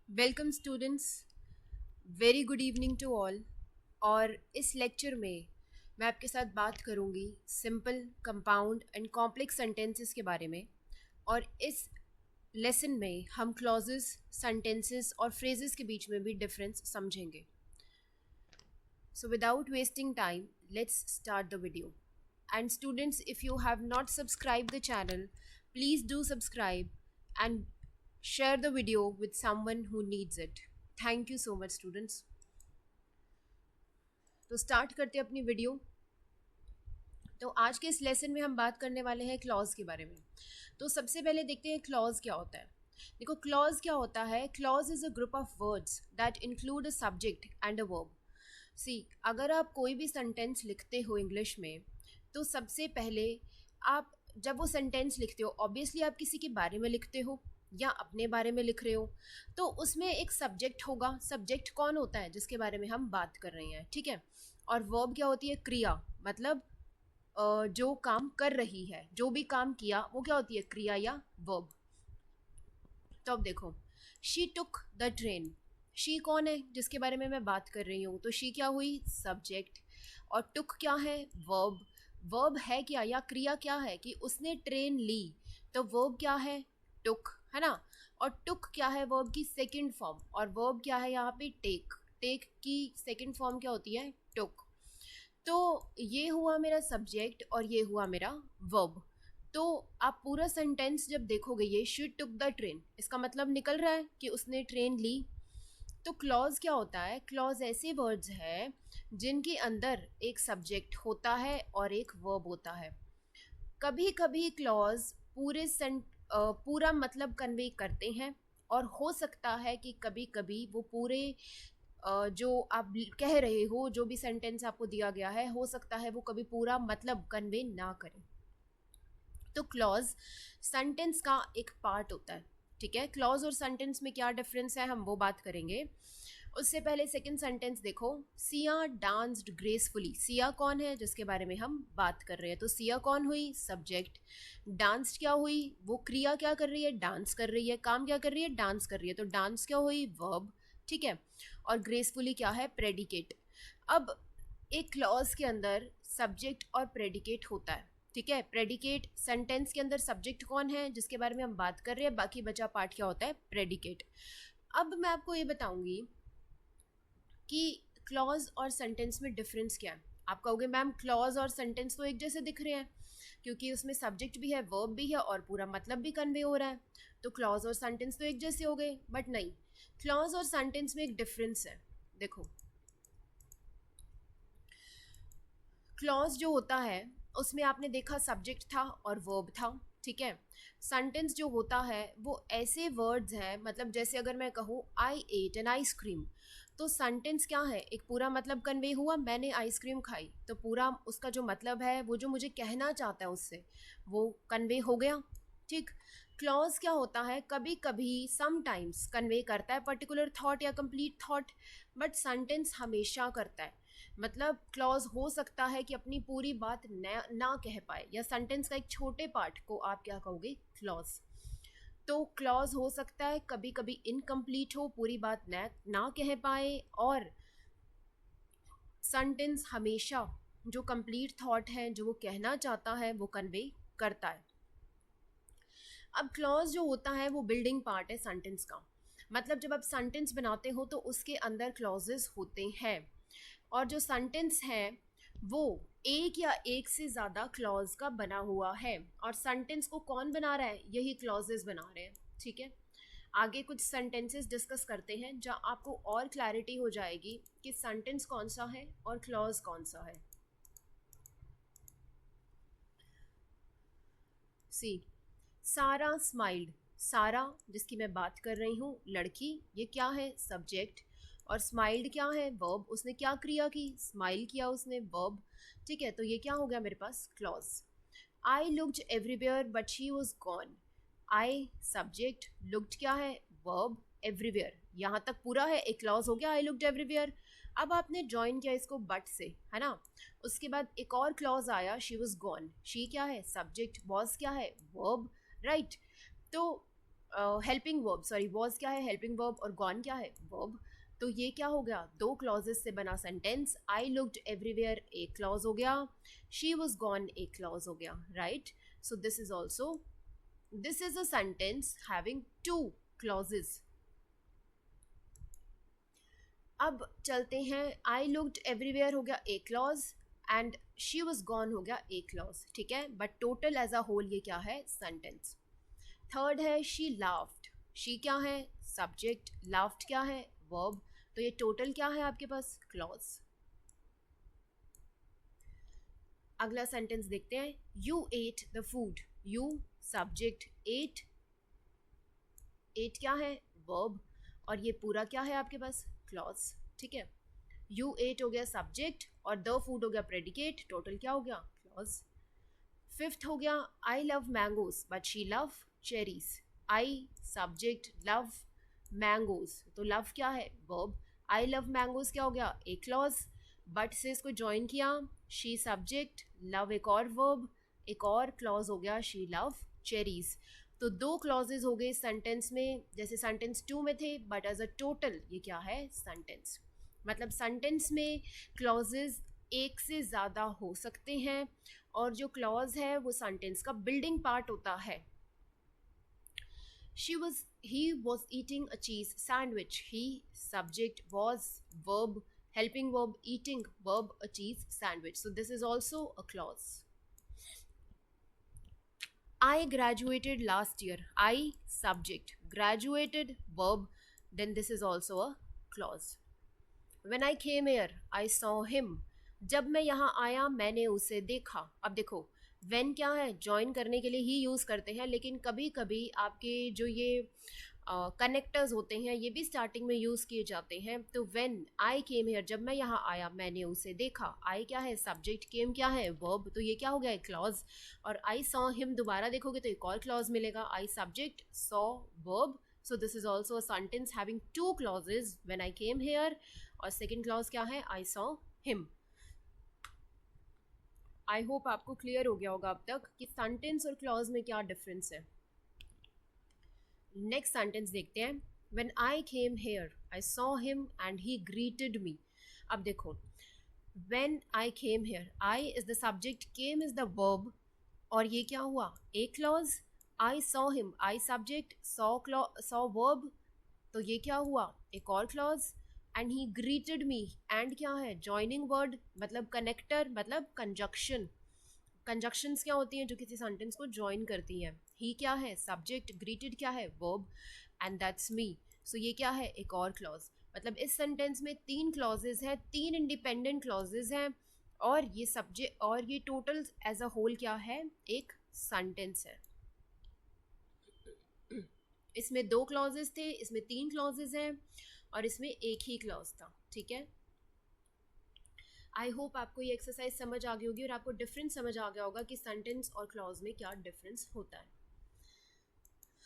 Welcome students, very good evening to all. और इस lecture में मैं आपके साथ बात करूंगी simple, compound and complex sentences के बारे में। और इस लेसन में हम क्लॉजेस, सेंटेंसेस और फ्रेजेस के बीच में भी डिफरेंस समझेंगे। So without wasting time, let's start the video. And students, if you have not subscribed the channel, please do subscribe and share the video with someone who needs it. Thank you so much students. तो start करते हैं अपनी video. तो आज के इस lesson में हम बात करने वाले हैं क्लॉज के बारे में। तो सबसे पहले देखते हैं क्लॉज क्या होता है। देखो, क्लॉज क्या होता है। Clause is a group of words that include a subject and a verb. See, अगर आप कोई भी सेंटेंस लिखते हो इंग्लिश में, तो सबसे पहले आप जब वो सेंटेंस लिखते हो, ऑब्वियसली आप किसी के बारे में लिखते हो या अपने बारे में लिख रहे हो, तो उसमें एक सब्जेक्ट होगा। सब्जेक्ट कौन होता है? जिसके बारे में हम बात कर रहे हैं, ठीक है। और वर्ब क्या होती है? क्रिया, मतलब जो काम कर रही है, जो भी काम किया वो क्या होती है? क्रिया या वर्ब। तो अब देखो, she took the train. She कौन है जिसके बारे में मैं बात कर रही हूँ? तो शी क्या हुई? सब्जेक्ट। और टुक क्या है? वर्ब। वर्ब है क्या या क्रिया क्या है कि उसने ट्रेन ली, तो वर्ब क्या है? टुक, है ना। और टुक क्या है? वर्ब की सेकंड फॉर्म। और वर्ब क्या है यहाँ पे? टेक। टेक की सेकंड फॉर्म क्या होती है? टुक। तो ये हुआ मेरा सब्जेक्ट और ये हुआ मेरा वर्ब। तो आप पूरा सेंटेंस जब देखोगे, ये शी टुक द ट्रेन, इसका मतलब निकल रहा है कि उसने ट्रेन ली। तो क्लॉज क्या होता है? क्लॉज ऐसे वर्ड्स है जिनके अंदर एक सब्जेक्ट होता है और एक वर्ब होता है। कभी कभी क्लॉज पूरा मतलब कन्वे करते हैं, और हो सकता है कि कभी कभी वो पूरे जो आप कह रहे हो, जो भी सेंटेंस आपको दिया गया है, हो सकता है वो कभी पूरा मतलब कन्वे ना करें। तो क्लॉज सेंटेंस का एक पार्ट होता है, ठीक है। क्लॉज और सेंटेंस में क्या डिफरेंस है हम वो बात करेंगे। उससे पहले सेकंड सेंटेंस देखो, सिया डांस्ड ग्रेसफुली। सिया कौन है जिसके बारे में हम बात कर रहे हैं? तो सिया कौन हुई? सब्जेक्ट। डांस्ड क्या हुई? वो क्रिया क्या कर रही है? डांस कर रही है। काम क्या कर रही है? डांस कर रही है। तो डांस क्या हुई? वर्ब, ठीक है। और ग्रेसफुली क्या है? प्रेडिकेट। अब एक क्लॉज के अंदर सब्जेक्ट और प्रेडिकेट होता है, ठीक है। प्रेडिकेट, सेंटेंस के अंदर सब्जेक्ट कौन है जिसके बारे में हम बात कर रहे हैं, बाकी बचा पार्ट क्या होता है? प्रेडिकेट। अब मैं आपको ये बताऊंगी कि क्लॉज और सेंटेंस में डिफरेंस क्या है। आप कहोगे मैम क्लॉज और सेंटेंस तो एक जैसे दिख रहे हैं, क्योंकि उसमें सब्जेक्ट भी है, वर्ब भी है और पूरा मतलब भी कन्वे हो रहा है, तो क्लॉज और सेंटेंस तो एक जैसे हो गए। बट नहीं, क्लॉज और सेंटेंस में एक डिफरेंस है। देखो, क्लॉज जो होता है उसमें आपने देखा सब्जेक्ट था और वर्ब था, ठीक है। सेंटेंस जो होता है वो ऐसे वर्ड्स हैं, मतलब जैसे अगर मैं कहूँ आई एट एन आइसक्रीम, तो सेंटेंस क्या है? एक पूरा मतलब कन्वे हुआ, मैंने आइसक्रीम खाई, तो पूरा उसका जो मतलब है, वो जो मुझे कहना चाहता है उससे, वो कन्वे हो गया, ठीक। क्लॉज क्या होता है? कभी कभी समटाइम्स कन्वे करता है पर्टिकुलर थॉट या कंप्लीट थॉट, बट सेंटेंस हमेशा करता है। मतलब क्लॉज हो सकता है कि अपनी पूरी बात ना कह पाए, या सेंटेंस का एक छोटे पार्ट को आप क्या कहोगे? क्लॉज। तो क्लॉज हो सकता है कभी कभी इनकम्प्लीट हो, पूरी बात ना कह पाए, और सेंटेंस हमेशा जो कंप्लीट थॉट है, जो वो कहना चाहता है, वो कन्वे करता है। अब क्लॉज जो होता है वो बिल्डिंग पार्ट है सेंटेंस का। मतलब जब आप सेंटेंस बनाते हो तो उसके अंदर क्लॉजेस होते हैं, और जो सेंटेंस है वो एक या एक से ज़्यादा क्लॉज का बना हुआ है, और सेंटेंस को कौन बना रहा है? यही क्लॉजेस बना रहे हैं, ठीक है। आगे कुछ सेंटेंसेस डिस्कस करते हैं जहाँ आपको और क्लैरिटी हो जाएगी कि सेंटेंस कौन सा है और क्लॉज कौन सा है। सी, सारा स्माइल्ड। सारा जिसकी मैं बात कर रही हूँ, लड़की, ये क्या है? सब्जेक्ट। और स्माइल्ड क्या है? वर्ब। उसने क्या क्रिया की? स्माइल किया उसने, वर्ब, ठीक है। तो ये क्या हो गया मेरे पास? Clause. I looked everywhere but she was gone. I subject, looked क्या है? वर्ब, एवरीवेयर, यहाँ तक पूरा है, एक क्लॉज हो गया, आई लुक्ड एवरीवेयर। अब आपने ज्वाइन किया इसको बट से, है ना। उसके बाद एक और क्लॉज आया, शी वॉज गॉन। शी क्या है? सब्जेक्ट। वॉज क्या है? Verb, right. तो हेल्पिंग वर्ब, सॉरी वॉज क्या है हेल्पिंग वर्ब और गॉन क्या है वर्ब। तो ये क्या हो गया, दो क्लॉजेस से बना सेंटेंस। आई लुक्ड एवरीवेयर एक क्लॉज हो गया, शी वॉज गॉन एक क्लॉज हो गया, right. So this is also, this is a sentence having two clauses. अब चलते हैं, आई लुक्ड एवरीवेयर हो गया एक clause and she was gone हो गया एक क्लॉज, ठीक है, but total as a whole ये क्या है सेंटेंस। थर्ड है शी लाफ्ड, शी क्या है सब्जेक्ट, लाफ्ड क्या है वर्ब, तो ये टोटल क्या है आपके पास क्लॉज। अगला सेंटेंस देखते हैं, you ate the food, you subject, ate, ate क्या है वर्ब और ये पूरा क्या है आपके पास क्लॉज, ठीक है। यू एट हो गया सब्जेक्ट और द फूड हो गया प्रेडिकेट, टोटल क्या हो गया क्लॉज। फिफ्थ हो गया, I love mangoes but she love cherries, I subject love mangoes, तो लव क्या है वर्ब, आई लव मैंगोज क्या हो गया एक क्लॉज, बट से इसको ज्वाइन किया, शी सब्जेक्ट, लव एक और वर्ब, एक और क्लॉज हो गया शी लव चेरीज। तो दो क्लॉजेज हो गए सेंटेंस में, जैसे सेंटेंस 2 में थे, बट एज अ टोटल ये क्या है सेंटेंस। मतलब सेंटेंस में क्लॉजेज एक से ज़्यादा हो सकते हैं और जो क्लॉज है वो सेंटेंस का बिल्डिंग पार्ट होता है। He was eating a cheese sandwich. He subject was verb, helping verb, eating verb, a cheese sandwich. So this is also a clause. I graduated last year. I subject, graduated verb, then this is also a clause. When I came here, I saw him. जब मैं यहाँ आया मैंने उसे देखा। अब देखो when क्या है, ज्वाइन करने के लिए ही यूज़ करते हैं, लेकिन कभी कभी आपके जो ये कनेक्टर्स होते हैं ये भी स्टार्टिंग में यूज़ किए जाते हैं। तो when I came here, जब मैं यहाँ आया मैंने उसे देखा, I क्या है सब्जेक्ट, came क्या है वर्ब, तो ये क्या हो गया है क्लॉज। और I saw him दोबारा देखोगे तो एक और क्लॉज मिलेगा, I subject, saw verb, so this is also a sentence having two clauses, when I came here, और सेकेंड क्लॉज क्या है I saw him। I hope आपको क्लियर हो गया होगा अब तक कि सेंटेंस और क्लॉज में क्या डिफरेंस है। नेक्स्ट सेंटेंस देखते हैं, when I came here I saw him and he greeted मी। अब देखो when I came here, I is the subject, came is the verb, और ये क्या हुआ एक clause, I saw him, I subject, saw verb, तो ये क्या हुआ एक और clause, and he greeted me, and क्या है जॉइनिंग वर्ड, मतलब कनेक्टर, मतलब कंजक्शन। कंजक्शंस क्या होती हैं जो किसी सेंटेंस को ज्वाइन करती हैं। ही क्या है सब्जेक्ट, ग्रीटेड क्या है वर्ब, एंड दैट्स मी, सो ये क्या है एक और क्लॉज। मतलब इस सेंटेंस में तीन क्लॉजेज हैं, तीन इंडिपेंडेंट क्लॉजेज हैं, और ये सब्जेक्ट और ये टोटल एज अ होल क्या है एक सेंटेंस है। इसमें दो क्लॉजेज थे, इसमें तीन क्लॉजेज हैं, और इसमें एक ही क्लॉज था, ठीक है। आई होप आपको ये एक्सरसाइज समझ आ गई होगी और आपको डिफरेंस समझ आ गया होगा कि सेंटेंस और क्लॉज में क्या डिफरेंस होता है।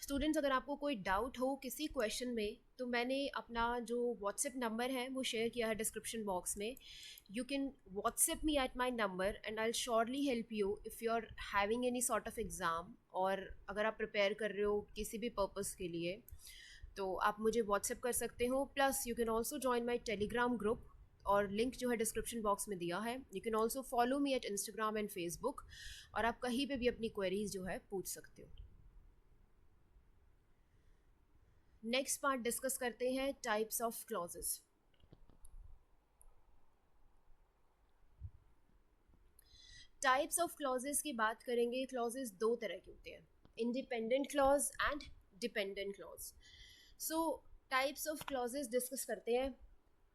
स्टूडेंट्स अगर आपको कोई डाउट हो किसी क्वेश्चन में तो मैंने अपना जो व्हाट्सएप नंबर है वो शेयर किया है डिस्क्रिप्शन बॉक्स में। You can WhatsApp me at my number and I will surely help you if you are having any sort of exam, और अगर आप प्रिपेयर कर रहे हो किसी भी पर्पज़ के लिए तो आप मुझे व्हाट्सएप कर सकते हो। Plus you can also join my Telegram group, और लिंक जो है डिस्क्रिप्शन बॉक्स में दिया है। You can also follow me at Instagram and Facebook, और आप कहीं पे भी अपनी क्वेरीज जो है पूछ सकते हो। नेक्स्ट पार्ट डिस्कस करते हैं types of clauses. Types of clauses की बात करेंगे। क्लॉजेस दो तरह के होते हैं, independent clause and dependent clause. So types of clauses discuss करते हैं।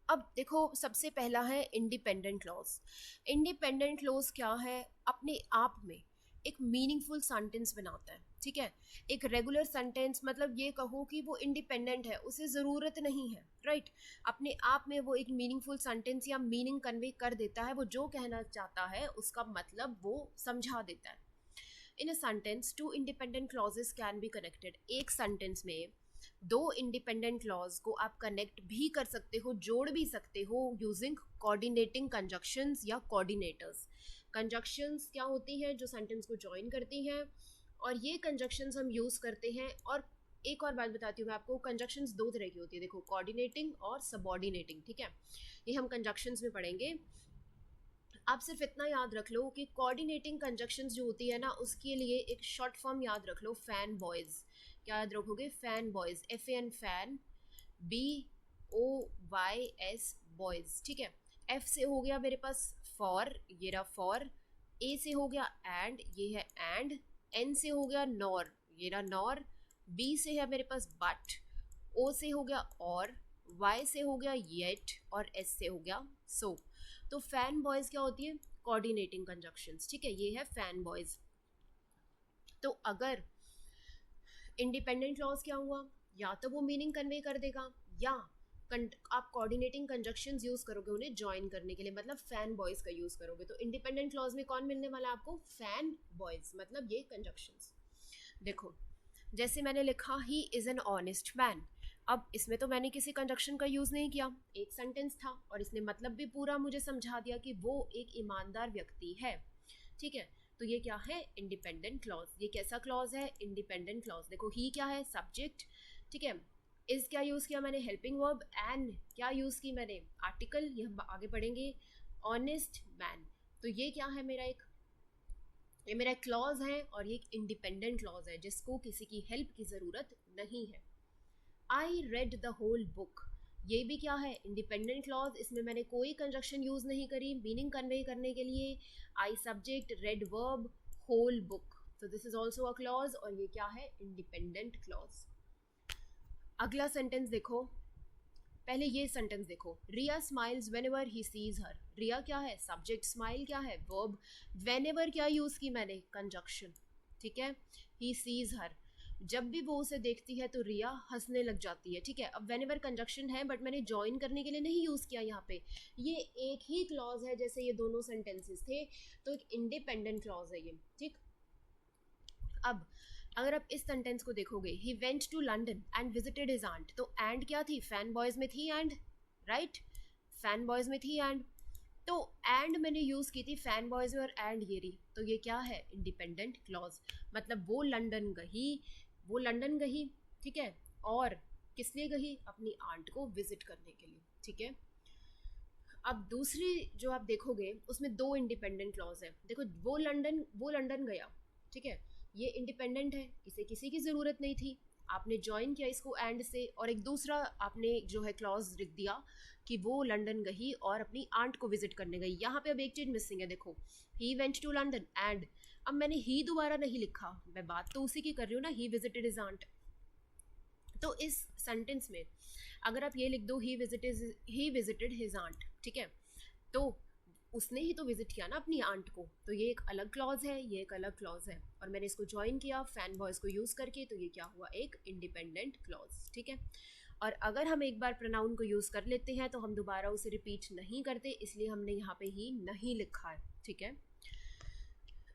अब देखो सबसे पहला है इंडिपेंडेंट क्लॉज। इंडिपेंडेंट क्लॉज क्या है, अपने आप में एक मीनिंगफुल सेंटेंस बनाता है, ठीक है। एक रेगुलर सेंटेंस, मतलब ये कहो कि वो इंडिपेंडेंट है, उसे ज़रूरत नहीं है, राइट। अपने आप में वो एक मीनिंगफुल सेंटेंस या मीनिंग कन्वे कर देता है, वो जो कहना चाहता है उसका मतलब वो समझा देता है। In a sentence two independent clauses can be connected. एक सेंटेंस में दो इंडिपेंडेंट क्लॉज को आप कनेक्ट भी कर सकते हो, जोड़ भी सकते हो यूजिंग कोऑर्डिनेटिंग कंजक्शंस या कोऑर्डिनेटर्स। कंजक्शंस क्या होती हैं जो सेंटेंस को ज्वाइन करती हैं, और ये कंजक्शंस हम यूज़ करते हैं और एक और बात बताती हूँ मैं आपको, कंजक्शंस दो तरह की होती है, देखो कोऑर्डिनेटिंग और सबऑर्डिनेटिंग, ठीक है, ये हम कंजक्शंस में पढ़ेंगे। आप सिर्फ इतना याद रख लो कि कोऑर्डिनेटिंग कंजक्शंस जो होती है ना, उसके लिए एक शॉर्ट फॉर्म याद रख लो, फैन बॉयज़। क्या याद रखोगे? Fan boys, FAN fan, BOYS boys, ठीक है। F से हो गया मेरे पास फॉर, ये रहा फॉर, A से हो गया एंड, ये है एंड, N से हो गया नॉर, ये रहा नॉर, B से है मेरे पास बट, O से हो गया और, Y से हो गया येट और S से हो गया सो। तो फैन बॉयज़ क्या होती है? कोऑर्डिनेटिंग कंजक्शंस, ठीक है, ये है फैन बॉयज़। तो अगर इंडिपेंडेंट क्लॉज क्या हुआ, या तो वो मीनिंग कन्वे कर देगा, या आप कोऑर्डिनेटिंग कंजक्शंस यूज करोगे उन्हें ज्वाइन करने के लिए, मतलब फैन बॉयज का यूज करोगे। तो इंडिपेंडेंट क्लॉज में कौन मिलने वाला है आपको? फैन बॉयज, मतलब ये कंजक्शंस। देखो जैसे मैंने लिखा he is an honest man, अब इसमें तो मैंने किसी कंजक्शन का यूज नहीं किया, एक सेंटेंस था और इसने मतलब भी पूरा मुझे समझा दिया कि वो एक ईमानदार व्यक्ति है, ठीक है। तो ये क्या है? Independent clause. ये कैसा क्लॉज है? Independent clause. देखो ही क्या है? सब्जेक्ट, ठीक है। इज क्या यूज किया मैंने? Helping verb. एन क्या यूज की मैंने? आर्टिकल, ये हम आगे पढ़ेंगे। ऑनेस्ट मैन, तो ये क्या है? ये मेरा क्लॉज है और ये एक इंडिपेंडेंट क्लॉज है जिसको किसी की हेल्प की ज़रूरत नहीं है। I read the whole book, ये भी क्या है? Independent clause. इसमें मैंने कोई कंजक्शन यूज़ नहीं करी मीनिंग कन्वे करने के लिए। I subject, read verb, whole book, तो this is also a clause और ये क्या है? Independent clause. अगला सेंटेंस देखो, पहले ये सेंटेंस देखो, Riya smiles whenever he sees her. Riya क्या है? सब्जेक्ट, स्माइल क्या है? वर्ब, वेन एवर क्या यूज़ की मैंने? कंजक्शन, ठीक है। ही सीज हर, जब भी वो उसे देखती है तो रिया हंसने लग जाती है, ठीक है। अब वेन एवर कंजक्शन है बट मैंने ज्वाइन करने के लिए नहीं यूज़ किया यहाँ पे, ये एक ही क्लॉज है जैसे ये दोनों सेंटेंसेस थे, तो एक इंडिपेंडेंट क्लॉज है ये, ठीक। अब अगर आप इस सेंटेंस को देखोगे, he went to London and visited his aunt, तो एंड क्या थी? फैन बॉयज में थी एंड, राइट, फैन बॉयज में थी एंड, तो एंड मैंने यूज की थी फैन बॉयज में और एंड ये रही, तो ये क्या है? Independent clause. मतलब वो लंदन गई, ठीक है, और किस लिए गई? अपनी आंट को विजिट करने के लिए, ठीक है। अब दूसरी जो आप देखोगे उसमें दो इंडिपेंडेंट क्लॉज है। देखो वो लंदन गया, ठीक है, ये इंडिपेंडेंट है, इसे किसी की ज़रूरत नहीं थी, आपने ज्वाइन किया इसको एंड से, और एक दूसरा आपने जो है क्लॉज लिख दिया कि वो लंदन गई और अपनी आंट को विजिट करने गई। यहाँ पे अब एक चीज़ मिसिंग है, देखो he went to London and, अब मैंने ही दोबारा नहीं लिखा, मैं बात तो उसी की कर रही हूँ ना, ही विजिटेड हिज आंट। तो इस सेंटेंस में अगर आप ये लिख दो ही विजिटेड हिज आंट, ठीक है, तो उसने ही तो विजिट किया ना अपनी आंट को, तो ये एक अलग क्लॉज है, ये एक अलग क्लॉज है, और मैंने इसको ज्वाइन किया फैन बॉयज को यूज़ करके, तो ये क्या हुआ? एक इंडिपेंडेंट क्लॉज, ठीक है। और अगर हम एक बार प्रोनाउन को यूज़ कर लेते हैं तो हम दोबारा उसे रिपीट नहीं करते, इसलिए हमने यहाँ पे ही नहीं लिखा है, ठीक है।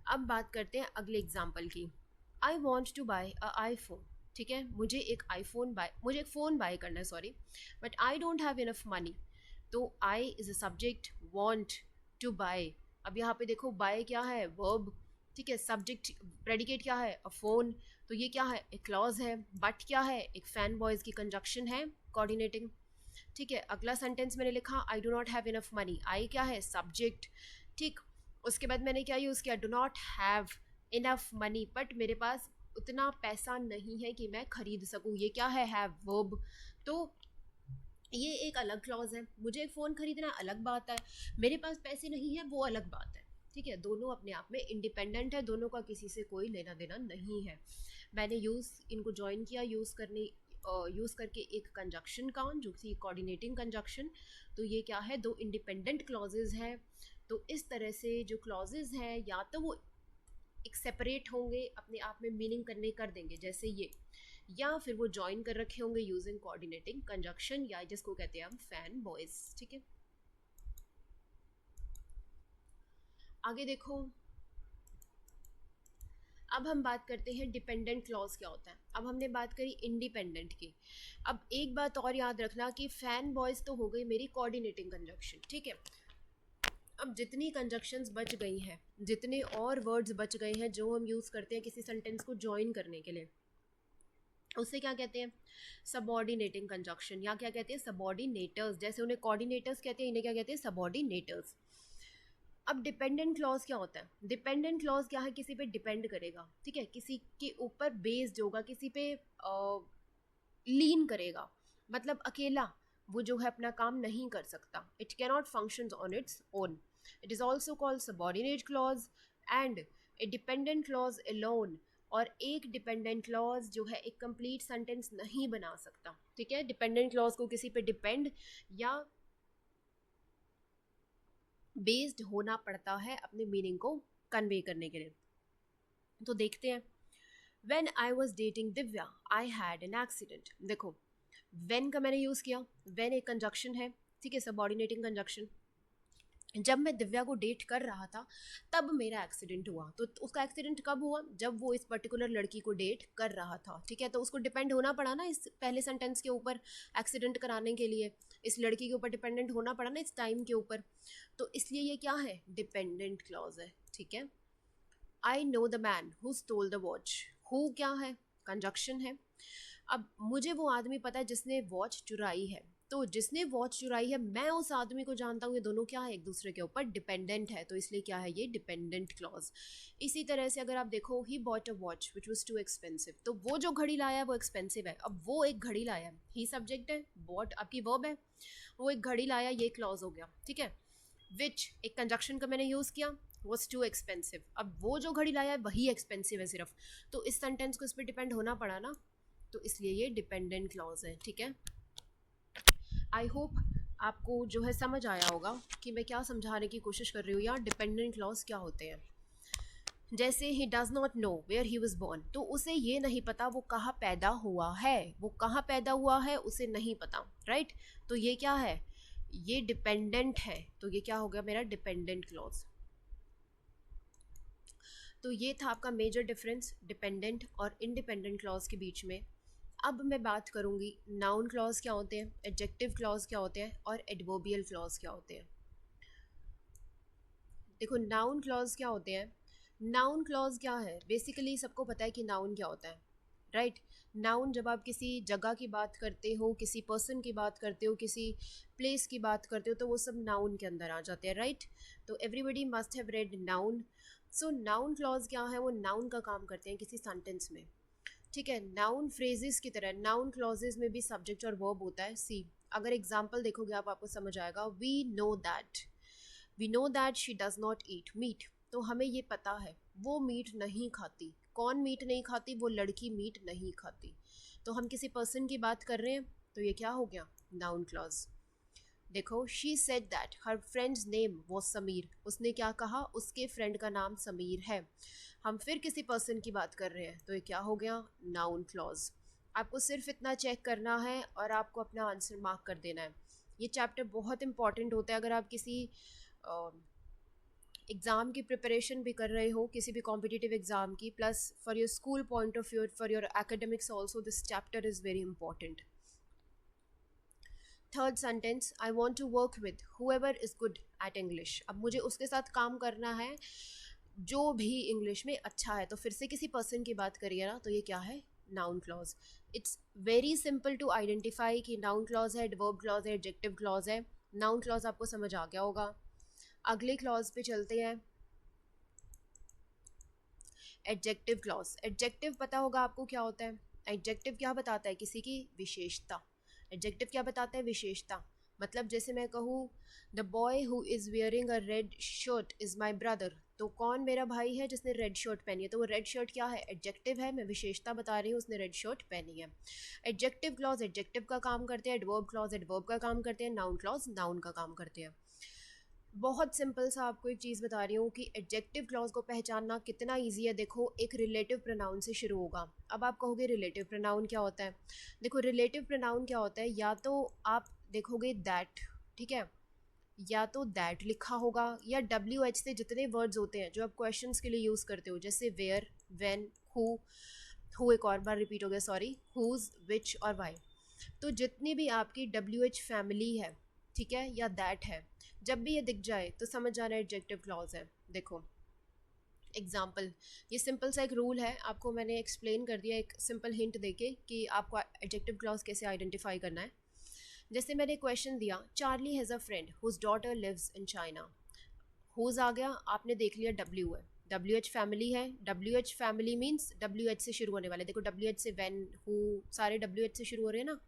अब बात करते हैं अगले एग्जाम्पल की। I want to buy a iPhone, ठीक है, मुझे एक फ़ोन बाय करना है, sorry, but I don't have enough money, तो I is a subject, want to buy, अब यहाँ पे देखो बाय क्या है? वर्ब, ठीक है, सब्जेक्ट, प्रेडिकेट क्या है? अ फोन, तो ये क्या है? एक क्लॉज है। बट क्या है? एक फैन बॉयज की कंजक्शन है, कोऑर्डिनेटिंग, ठीक है। अगला सेंटेंस मैंने लिखा I do not have enough money, I क्या है? सब्जेक्ट, ठीक। उसके बाद मैंने क्या यूज़ किया? Dough not have enough money, but मेरे पास उतना पैसा नहीं है कि मैं खरीद सकूं, ये क्या है? हैव, वर्ब, तो ये एक अलग क्लॉज है। मुझे एक फ़ोन खरीदना अलग बात है, मेरे पास पैसे नहीं है वो अलग बात है, ठीक है। दोनों अपने आप में इंडिपेंडेंट है, दोनों का किसी से कोई लेना देना नहीं है। मैंने इनको ज्वाइन किया यूज़ करके एक कंजक्शन का जो थी कोऑर्डिनेटिंग कंजक्शन, तो ये क्या है? दो इंडिपेंडेंट क्लॉजेज हैं। तो इस तरह से जो क्लॉजेज हैं या तो वो एक सेपरेट होंगे, अपने आप में मीनिंग कन्वे कर देंगे जैसे ये, या फिर वो ज्वाइन कर रखे होंगे यूजिंग कोऑर्डिनेटिंग कंजक्शन, या जिसको कहते हैं हम फैन बॉयज, ठीक है। आगे देखो, अब हम बात करते हैं डिपेंडेंट क्लॉज क्या होता है। अब हमने बात करी इंडिपेंडेंट की, अब एक बात और याद रखना कि फैन बॉयज तो हो गई मेरी कोऑर्डिनेटिंग कंजक्शन, ठीक है। अब जितनी कंजक्शंस बच गई हैं, जितने और वर्ड्स बच गए हैं जो हम यूज़ करते हैं किसी सेंटेंस को ज्वाइन करने के लिए, उसे क्या कहते हैं, सबॉर्डिनेटिंग कंजक्शन, या क्या कहते हैं, सबॉर्डिनेटर्स। जैसे उन्हें कोऑर्डिनेटर्स कहते हैं, इन्हें क्या कहते हैं, सबॉर्डिनेटर्स। अब डिपेंडेंट क्लॉज क्या होता है? डिपेंडेंट क्लॉज क्या है, किसी पे डिपेंड करेगा, ठीक है, किसी के ऊपर बेस्ड होगा, किसी पे लीन करेगा, मतलब अकेला वो जो है अपना काम नहीं कर सकता, it cannot function on its own. It is also called subordinate clause and A dependent clause alone. और एक डिपेंडेंट क्लॉज जो है एक कंप्लीट सेंटेंस नहीं बना सकता, ठीक है। डिपेंडेंट क्लॉज को किसी पे डिपेंड या बेस्ड होना पड़ता है अपने मीनिंग को कन्वे करने के लिए। तो देखते हैं, when I was dating Divya I had an accident. देखो वेन का मैंने यूज़ किया, वेन एक कंजक्शन है, ठीक है, सबॉर्डिनेटिंग कंजक्शन। जब मैं दिव्या को डेट कर रहा था तब मेरा एक्सीडेंट हुआ। तो उसका एक्सीडेंट कब हुआ? जब वो इस पर्टिकुलर लड़की को डेट कर रहा था, ठीक है। तो उसको डिपेंड होना पड़ा ना इस पहले सेंटेंस के ऊपर एक्सीडेंट कराने के लिए, इस लड़की के ऊपर डिपेंडेंट होना पड़ा ना इस टाइम के ऊपर। तो इसलिए ये क्या है, डिपेंडेंट क्लॉज है, ठीक है। I know the man who stole the watch. Who क्या है, कंजक्शन है। अब मुझे वो आदमी पता है जिसने वॉच चुराई है। तो जिसने वॉच चुराई है मैं उस आदमी को जानता हूँ, ये दोनों क्या है, एक दूसरे के ऊपर डिपेंडेंट है, तो इसलिए क्या है, ये डिपेंडेंट क्लॉज। इसी तरह से अगर आप देखो, he bought a watch which was too expensive, तो वो जो घड़ी लाया है वो एक्सपेंसिव है। अब वो एक घड़ी लाया है, ही सब्जेक्ट है, बॉट आपकी वर्ब है, वो एक घड़ी लाया, ये क्लॉज हो गया, ठीक है। विच एक कंजक्शन का मैंने यूज़ किया, वॉज टू एक्सपेंसिव। अब वो जो घड़ी लाया है वही एक्सपेंसिव है सिर्फ, तो इस सेंटेंस को इस पर डिपेंड होना पड़ा ना, तो इसलिए ये डिपेंडेंट क्लॉज है, ठीक है। आई होप आपको जो है समझ आया होगा कि मैं क्या समझाने की कोशिश कर रही हूँ, या डिपेंडेंट क्लॉज क्या होते हैं। जैसे he does not know where he was born, तो उसे ये नहीं पता वो कहाँ पैदा हुआ है, वो कहाँ पैदा हुआ है उसे नहीं पता, राइट। तो ये क्या है, ये डिपेंडेंट है, तो ये क्या हो गया मेरा डिपेंडेंट क्लॉज। तो ये था आपका मेजर डिफरेंस डिपेंडेंट और इंडिपेंडेंट क्लॉज के बीच में। अब मैं बात करूंगी नाउन क्लॉज क्या होते हैं, एडजेक्टिव क्लॉज क्या होते हैं, और एडवर्बियल क्लॉज क्या होते हैं। देखो नाउन क्लॉज क्या होते हैं। नाउन क्लॉज क्या है, बेसिकली सबको पता है कि नाउन क्या होता है, राइट। नाउन जब आप किसी जगह की बात करते हो, किसी पर्सन की बात करते हो, किसी प्लेस की बात करते हो, तो वो सब नाउन के अंदर आ जाते हैं, राइट। तो everybody must have read noun. So noun clause क्या है, वो नाउन का काम करते हैं किसी सेंटेंस में, ठीक है। नाउन फ्रेजेस की तरह नाउन क्लॉजेज में भी सब्जेक्ट और वर्ब होता है। सी अगर एग्जाम्पल देखोगे आप, आपको समझ आएगा। We know that she does not eat meat, तो हमें ये पता है वो मीट नहीं खाती। कौन मीट नहीं खाती, वो लड़की मीट नहीं खाती। तो हम किसी पर्सन की बात कर रहे हैं, तो ये क्या हो गया, नाउन क्लॉज। देखो she said that her friends name was Sameer, उसने क्या कहा, उसके फ्रेंड का नाम समीर है। हम फिर किसी पर्सन की बात कर रहे हैं, तो ये क्या हो गया, नाउन क्लॉज। आपको सिर्फ इतना चेक करना है और आपको अपना आंसर मार्क कर देना है। ये चैप्टर बहुत इंपॉर्टेंट होता है अगर आप किसी एग्ज़ाम की प्रिपरेशन भी कर रहे हो, किसी भी कॉम्पिटिटिव एग्ज़ाम की, plus for your school point of view, for your academics also, this chapter is very important. Third sentence, I want to work with whoever is good at English. अब मुझे उसके साथ काम करना है जो भी इंग्लिश में अच्छा है। तो फिर से किसी पर्सन की बात करिए ना, तो ये क्या है, noun clause. It's very simple to identify कि नाउन क्लॉज है, एडवर्ब क्लॉज है, एडजेक्टिव क्लॉज है। नाउन क्लॉज आपको समझ आ गया होगा। अगले क्लॉज पे चलते हैं, एडजेक्टिव क्लॉज। एडजेक्टिव पता होगा आपको क्या होता है। एडजेक्टिव क्या बताता है, किसी की विशेषता। एडजेक्टिव क्या बताता है, विशेषता। मतलब जैसे मैं कहूँ the boy who is wearing a red shirt is my brother, तो कौन मेरा भाई है जिसने रेड शर्ट पहनी है, तो वो रेड शर्ट क्या है, एडजेक्टिव है, मैं विशेषता बता रही हूँ, उसने रेड शर्ट पहनी है। एडजेक्टिव क्लॉज एडजेक्टिव का काम करते हैं, एडवर्ब क्लॉज एडवर्ब का काम करते हैं, नाउन क्लॉज नाउन का काम करते हैं। बहुत सिंपल सा आपको एक चीज़ बता रही हूँ कि एडजेक्टिव क्लॉज को पहचानना कितना इजी है। देखो एक रिलेटिव प्रोनाउन से शुरू होगा। अब आप कहोगे रिलेटिव प्रोनाउन क्या होता है। देखो रिलेटिव प्रोनाउन क्या होता है, या तो आप देखोगे दैट, ठीक है, या तो दैट लिखा होगा, या WH से जितने वर्ड्स होते हैं जो आप क्वेश्चंस के लिए यूज़ करते हो, जैसे वेयर, व्हेन, हु एक और बार रिपीट हो गया, सॉरी, हुज, विच और वाई। तो जितनी भी आपकी WH फैमिली है, ठीक है, या दैट है, जब भी ये दिख जाए तो समझ जाना एडजेक्टिव क्लॉज है। देखो एग्जाम्पल, ये सिंपल सा एक रूल है, आपको मैंने एक्सप्लेन कर दिया एक सिंपल हिंट देके कि आपको एडजेक्टिव क्लॉज कैसे आइडेंटिफाई करना है। जैसे मैंने क्वेश्चन दिया, Charlie has a friend whose daughter lives in China. Whose आ गया, आपने देख लिया डब्ल्यू है, डब्ल्यू एच फैमिली है, W H family means W H से शुरू होने वाले, देखो डब्ल्यू एच से व्हेन, हु, सारे डब्ल्यू एच से शुरू हो रहे हैं ना।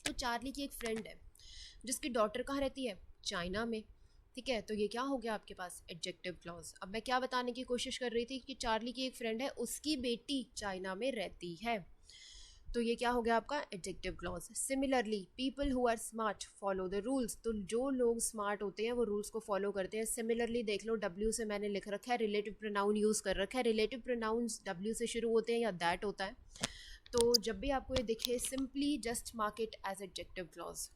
तो चार्ली की एक फ्रेंड है जिसकी डॉटर कहाँ रहती है, चाइना में। ठीक है, तो ये क्या हो गया आपके पास, एडजेक्टिव क्लॉज। अब मैं क्या बताने की कोशिश कर रही थी कि चार्ली की एक फ्रेंड है, उसकी बेटी चाइना में रहती है, तो ये क्या हो गया आपका adjective clause. Similarly people who are smart follow the rules, तो जो लोग स्मार्ट होते हैं वो रूल्स को फॉलो करते हैं। सिमिलरली देख लो, डब्ल्यू से मैंने लिख रखा है, रिलेटिव प्रोनाउन यूज़ कर रखा है, रिलेटिव प्रोनाउंस डब्ल्यू से शुरू होते हैं या दैट होता है। तो जब भी आपको ये दिखे, simply just mark it as adjective clause.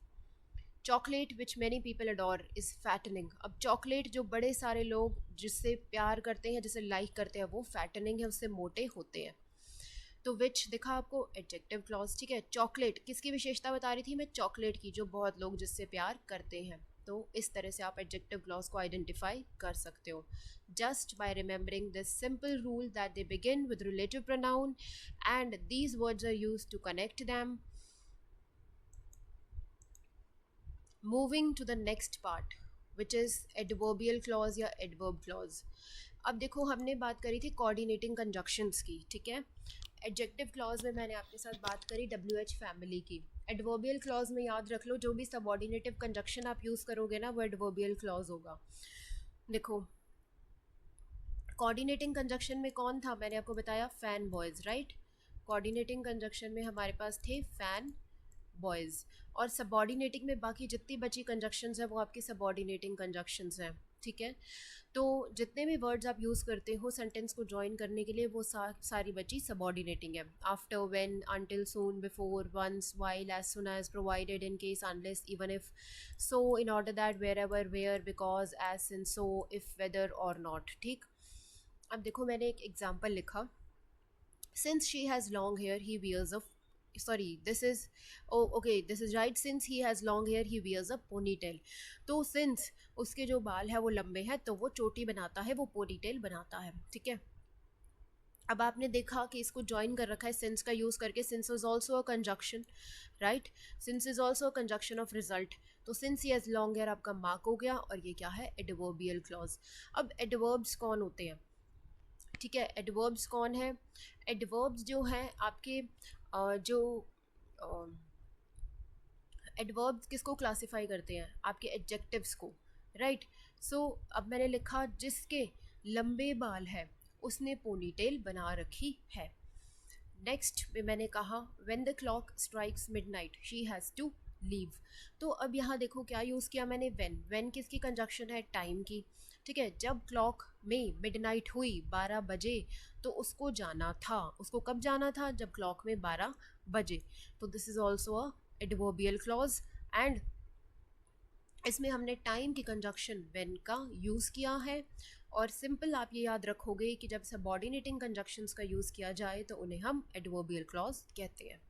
Chocolate which many people adore is fattening. अब चॉकलेट जो बड़े सारे लोग जिससे प्यार करते हैं, जिसे लाइक करते हैं, वो फैटनिंग है, उससे मोटे होते हैं। तो विच दिखा आपको, एडजेक्टिव क्लॉज। ठीक है, चॉकलेट किसकी विशेषता बता रही थी मैं, चॉकलेट की, जो बहुत लोग जिससे प्यार करते हैं। तो इस तरह से आप एडजेक्टिव क्लॉज को आइडेंटिफाई कर सकते हो, just by remembering this simple rule that they begin with relative pronoun and these words are used to connect them. Moving to the next part which is adverbial clause या adverb clause. अब देखो, हमने बात करी थी coordinating conjunctions की। ठीक है, एडजेक्टिव क्लॉज में मैंने आपके साथ बात करी डब्ल्यू एच फैमिली की। एडवर्बियल क्लॉज में याद रख लो, जो भी सबऑर्डिनेटिव कंजक्शन आप यूज़ करोगे ना, वो एडवर्बियल क्लॉज होगा। देखो, कोऑर्डिनेटिंग कंजक्शन में कौन था, मैंने आपको बताया fan boys, right. Coordinating conjunction में हमारे पास थे फैन बॉयज़, और सबॉर्डिनेटिंग में बाकी जितनी बची कंजक्शंस हैं वो आपकी सबॉर्डिनेटिंग कंजक्शंस हैं। ठीक है, तो जितने भी वर्ड्स आप यूज़ करते हो सेंटेंस को जॉइन करने के लिए, वो सारी बची सबॉर्डिनेटिंग है। After, when, until, soon, before, once, while, as soon as, provided, in case, unless, even if, so, in order that, wherever, where, because, as, since, so, if, whether और not. ठीक, अब देखो मैंने एक example लिखा, since she has long hair he wears a, sorry, this is, oh okay, this is right, since he has long hair he wears a ponytail। तो since उसके जो बाल है वो लंबे हैं, तो वो चोटी बनाता है, वो पोनीटेल बनाता है। ठीक है, अब आपने देखा कि इसको ज्वाइन कर रखा है सिंस का यूज़ करके, since is also a conjunction, right, since is also a conjunction of result. तो since he has long hair आपका मार्क हो गया, और ये क्या है, एडवर्बियल क्लॉज। अब एडवर्ब्स कौन होते हैं, ठीक है, एडवर्ब्स कौन है, एडवर्ब्स जो हैं आपके जो एडवर्ब्स किसको क्लासिफाई करते हैं, आपके एडजेक्टिव्स को, राइट। सो अब मैंने लिखा, जिसके लंबे बाल है उसने पोनीटेल बना रखी है। नेक्स्ट में मैंने कहा, when the clock strikes midnight she has to leave. तो अब यहाँ देखो क्या यूज़ किया मैंने, व्हेन किसकी कंजक्शन है, टाइम की। ठीक है, जब क्लॉक में मिडनाइट हुई, 12 बजे, तो उसको जाना था, उसको कब जाना था, जब क्लॉक में 12 बजे। तो this is also a adverbial clause, and इसमें हमने टाइम की कंजक्शन व्हेन का यूज़ किया है। और सिंपल आप ये याद रखोगे कि जब सबऑर्डिनेटिंग कंजक्शंस का यूज़ किया जाए तो उन्हें हम एडवर्बियल क्लॉज कहते हैं।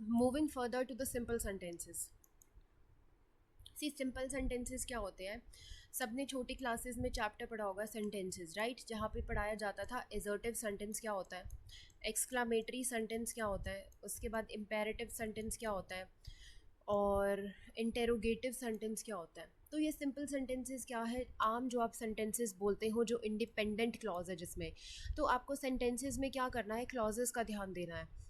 Moving further to the simple sentences. See, simple sentences क्या होते हैं, सबने छोटी क्लासेस में चैप्टर पढ़ा होगा सेंटेंसेस, राइट, जहाँ पे पढ़ाया जाता था एजर्टिव सेंटेंस क्या होता है, एक्सक्लामेटरी सेंटेंस क्या होता है, उसके बाद इम्पेरेटिव सेंटेंस क्या होता है, और इंटेरोगेटिव सेंटेंस क्या होता है। तो ये सिंपल सेंटेंसेस क्या है, आम जो आप सेंटेंसेस बोलते हो जो इंडिपेंडेंट क्लॉज है जिसमें, तो आपको सेंटेंसेस में क्या करना है, क्लॉजेस का ध्यान देना है।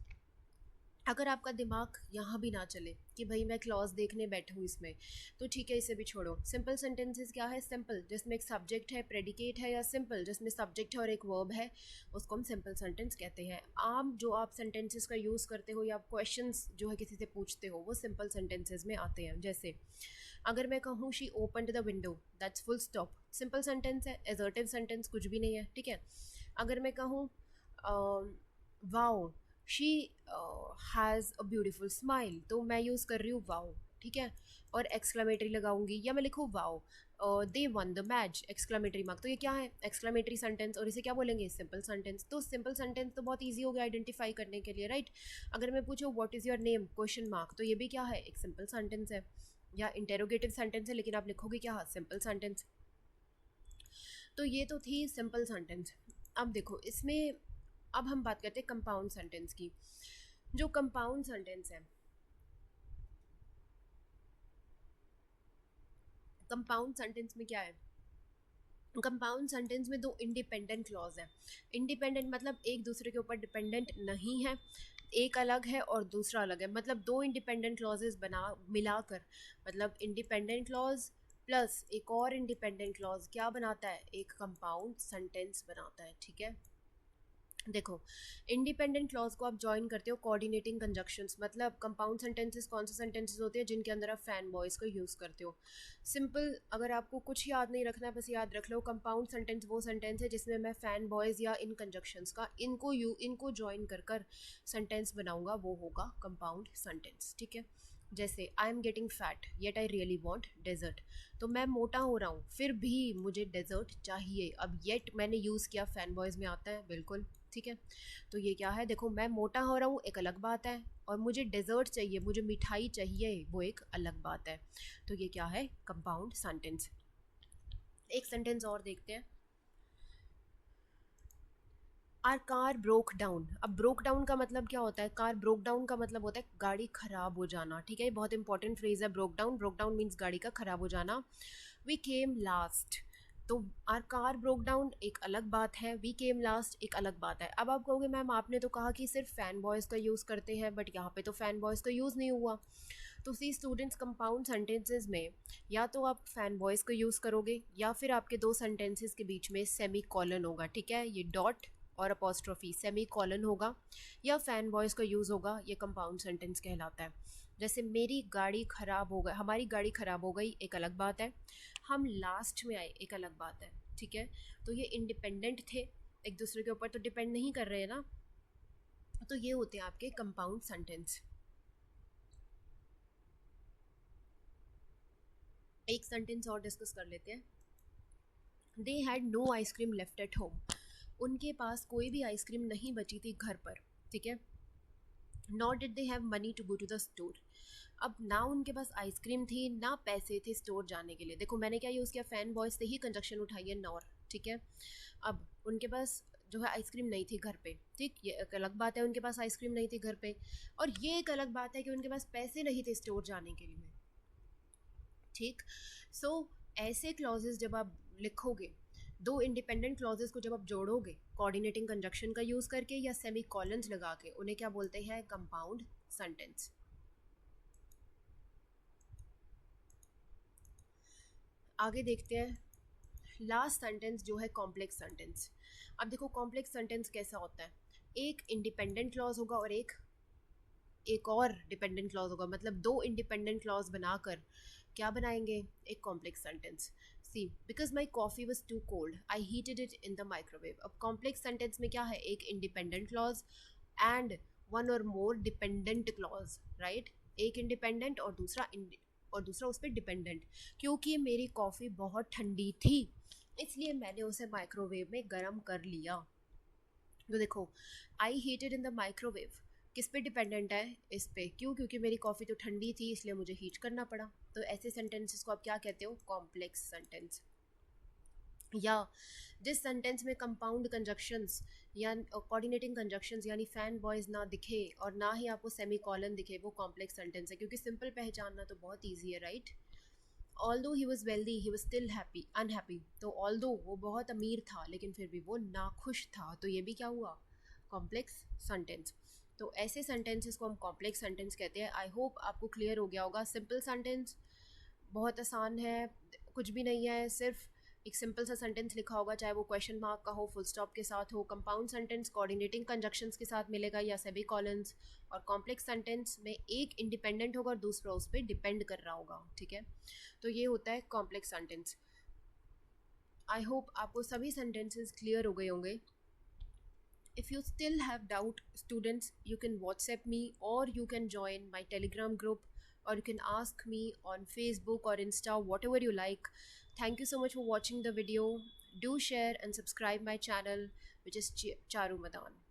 अगर आपका दिमाग यहाँ भी ना चले कि भाई मैं क्लॉज देखने बैठूँ इसमें, तो ठीक है, इसे भी छोड़ो। सिंपल सेंटेंसेस क्या है, सिंपल जिसमें एक सब्जेक्ट है, प्रेडिकेट है, या सिंपल जिसमें सब्जेक्ट है और एक वर्ब है, उसको हम सिंपल सेंटेंस कहते हैं। आम जो आप सेंटेंसेस का यूज़ करते हो या क्वेश्चंस जो है किसी से पूछते हो, वो सिंपल सेंटेंसेस में आते हैं। जैसे अगर मैं कहूँ she opened the window, that's full stop, simple sentence है, एजर्टिव सेंटेंस कुछ भी नहीं है। ठीक है, अगर मैं कहूँ wow she has a beautiful smile, तो मैं यूज़ कर रही हूँ वाओ, ठीक है, और एक्सक्लामेटरी लगाऊंगी, या मैं लिखूँ wow they one the match exclamatory mark, तो ये क्या है, एक्सक्लामेटरी सेंटेंस, और इसे क्या बोलेंगे, सिंपल सेंटेंस। तो सिंपल सेंटेंस तो बहुत ईजी हो गया आइडेंटिफाई करने के लिए, राइट। अगर मैं पूछूँ what is your name question mark, तो ये भी क्या है, एक सिंपल सेंटेंस है, या इंटेरोगेटिव सेंटेंस है, लेकिन आप लिखोगे क्या, सिंपल सेंटेंस। तो ये तो थी सिंपल सेंटेंस। अब देखो इसमें, अब हम बात करते हैं कंपाउंड सेंटेंस की। जो कंपाउंड सेंटेंस है, कंपाउंड सेंटेंस में क्या है, कंपाउंड सेंटेंस में दो इंडिपेंडेंट क्लॉज है। इंडिपेंडेंट मतलब एक दूसरे के ऊपर डिपेंडेंट नहीं है, एक अलग है और दूसरा अलग है, मतलब दो इंडिपेंडेंट क्लॉजेस बना मिलाकर, मतलब इंडिपेंडेंट क्लॉज प्लस एक और इंडिपेंडेंट क्लॉज क्या बनाता है, एक कंपाउंड सेंटेंस बनाता है, ठीक है। देखो इंडिपेंडेंट क्लॉज को आप ज्वाइन करते हो कोऑर्डिनेटिंग कंजक्शंस, मतलब कंपाउंड सेंटेंसेस कौन से सेंटेंसेस होते हैं जिनके अंदर आप फैन बॉयज़ को यूज़ करते हो। सिंपल, अगर आपको कुछ याद नहीं रखना है बस याद रख लो, कंपाउंड सेंटेंस वो सेंटेंस है जिसमें मैं फैन बॉयज़ या इन कंजक्शंस का इनको ज्वाइन कर कर सेंटेंस बनाऊंगा, वो होगा कंपाउंड सेंटेंस, ठीक है। जैसे I am getting fat yet I really want dessert, तो मैं मोटा हो रहा हूँ फिर भी मुझे डेजर्ट चाहिए। अब येट मैंने यूज़ किया, फैन बॉयज़ में आता है बिल्कुल, ठीक है। तो ये क्या है, देखो मैं मोटा हो रहा हूँ एक अलग बात है, और मुझे डेजर्ट चाहिए, मुझे मिठाई चाहिए, वो एक अलग बात है। तो ये क्या है, कंपाउंड सेंटेंस। एक सेंटेंस और देखते हैं, आर कार ब्रोक डाउन। अब ब्रोक डाउन का मतलब क्या होता है, कार ब्रोक डाउन का मतलब होता है गाड़ी खराब हो जाना, ठीक है। बहुत इंपॉर्टेंट फ्रेज है broke down, broke down means गाड़ी का खराब हो जाना। वी केम लास्ट, तो आर कार ब्रोक डाउन एक अलग बात है, वी केम लास्ट एक अलग बात है। अब आप कहोगे मैम आपने तो कहा कि सिर्फ फैन बॉयज़ का यूज़ करते हैं, बट यहाँ पे तो फैन बॉयज़ का यूज़ नहीं हुआ। तो सी स्टूडेंट्स, कंपाउंड सेंटेंसेज में या तो आप फैन बॉयज़ को यूज़ करोगे, या फिर आपके दो सेंटेंसेज के बीच में सेमी कॉलन होगा, ठीक है। ये डॉट और अपोस्ट्रोफी सेमी कॉलन होगा, या फैन बॉयज़ का यूज़ होगा, ये कंपाउंड सेंटेंस कहलाता है। जैसे मेरी गाड़ी ख़राब हो गई, हमारी गाड़ी ख़राब हो गई एक अलग बात है, हम लास्ट में आए एक अलग बात है, ठीक है। तो ये इंडिपेंडेंट थे, एक दूसरे के ऊपर तो डिपेंड नहीं कर रहे हैं ना। तो ये होते हैं आपके कंपाउंड सेंटेंस। एक सेंटेंस और डिस्कस कर लेते हैं, they had no ice cream left at home, उनके पास कोई भी आइसक्रीम नहीं बची थी घर पर, ठीक है। Not did they have money to go to the store, अब ना उनके पास आइसक्रीम थी ना पैसे थे स्टोर जाने के लिए। देखो मैंने क्या यूज़ किया, फैन बॉयज से ही कंजक्शन उठाई है नॉर, ठीक है। अब उनके पास जो है आइसक्रीम नहीं थी घर पे, ठीक, ये एक अलग बात है उनके पास आइसक्रीम नहीं थी घर पे, और ये एक अलग बात है कि उनके पास पैसे नहीं थे स्टोर जाने के लिए, ठीक। सो ऐसे क्लॉजेस जब आप लिखोगे, दो इंडिपेंडेंट क्लॉजेस को जब आप जोड़ोगे कोऑर्डिनेटिंग कंजक्शन का यूज़ करके या सेमी कॉलन्स लगा के, उन्हें क्या बोलते हैं, कंपाउंड सेंटेंस। आगे देखते हैं, लास्ट सेंटेंस जो है कॉम्प्लेक्स सेंटेंस। अब देखो कॉम्प्लेक्स सेंटेंस कैसा होता है, एक इंडिपेंडेंट क्लॉज होगा और एक और डिपेंडेंट क्लॉज होगा, मतलब दो इंडिपेंडेंट क्लॉज बनाकर क्या बनाएंगे, एक complex sentence. See because my coffee was too cold I heated it in the microwave. अब कॉम्प्लेक्स सेंटेंस में क्या है, एक इंडिपेंडेंट क्लॉज एंड वन और मोर डिपेंडेंट क्लॉज, राइट। एक इंडिपेंडेंट और दूसरा उस पर डिपेंडेंट। क्योंकि मेरी कॉफ़ी बहुत ठंडी थी इसलिए मैंने उसे माइक्रोवेव में गर्म कर लिया। तो देखो आई हीटेड इन द माइक्रोवेव किस पे डिपेंडेंट है, इस पे, क्यों, क्योंकि मेरी कॉफ़ी तो ठंडी थी इसलिए मुझे हीट करना पड़ा। तो ऐसे सेंटेंसेस को आप क्या कहते हो, कॉम्प्लेक्स सेंटेंस। या जिस सेंटेंस में कंपाउंड कंजक्शंस या कोऑर्डिनेटिंग कंजक्शंस यानी फैन बॉयज ना दिखे और ना ही आपको सेमी कॉलन दिखे, वो कॉम्प्लेक्स सेंटेंस है, क्योंकि सिंपल पहचानना तो बहुत ईजी है, right. Although he was wealthy he was still happy unhappy, तो ऑल्दो वो बहुत अमीर था लेकिन फिर भी वो नाखुश था, तो ये भी क्या हुआ, कॉम्प्लेक्स सेंटेंस। तो ऐसे सेंटेंसेस को हम कॉम्प्लेक्स सेंटेंस कहते हैं। आई होप आपको क्लियर हो गया होगा। सिंपल सेंटेंस बहुत आसान है, कुछ भी नहीं है, सिर्फ एक सिंपल सा सेंटेंस लिखा होगा, चाहे वो क्वेश्चन मार्क का हो, फुल स्टॉप के साथ हो। कंपाउंड सेंटेंस कोऑर्डिनेटिंग कंजक्शंस के साथ मिलेगा या सेमी कॉलन्स, और कॉम्प्लेक्स सेंटेंस में एक इंडिपेंडेंट होगा और दूसरा उस पर डिपेंड कर रहा होगा, ठीक है। तो ये होता है कॉम्प्लेक्स सेंटेंस। आई होप आपको सभी सेंटेंसेस क्लियर हो गए होंगे। If you still have doubt, students, you can WhatsApp me or you can join my Telegram group or you can ask me on Facebook or Insta, whatever you like. Thank you so much for watching the video. Do share and subscribe my channel, which is Charu Madan.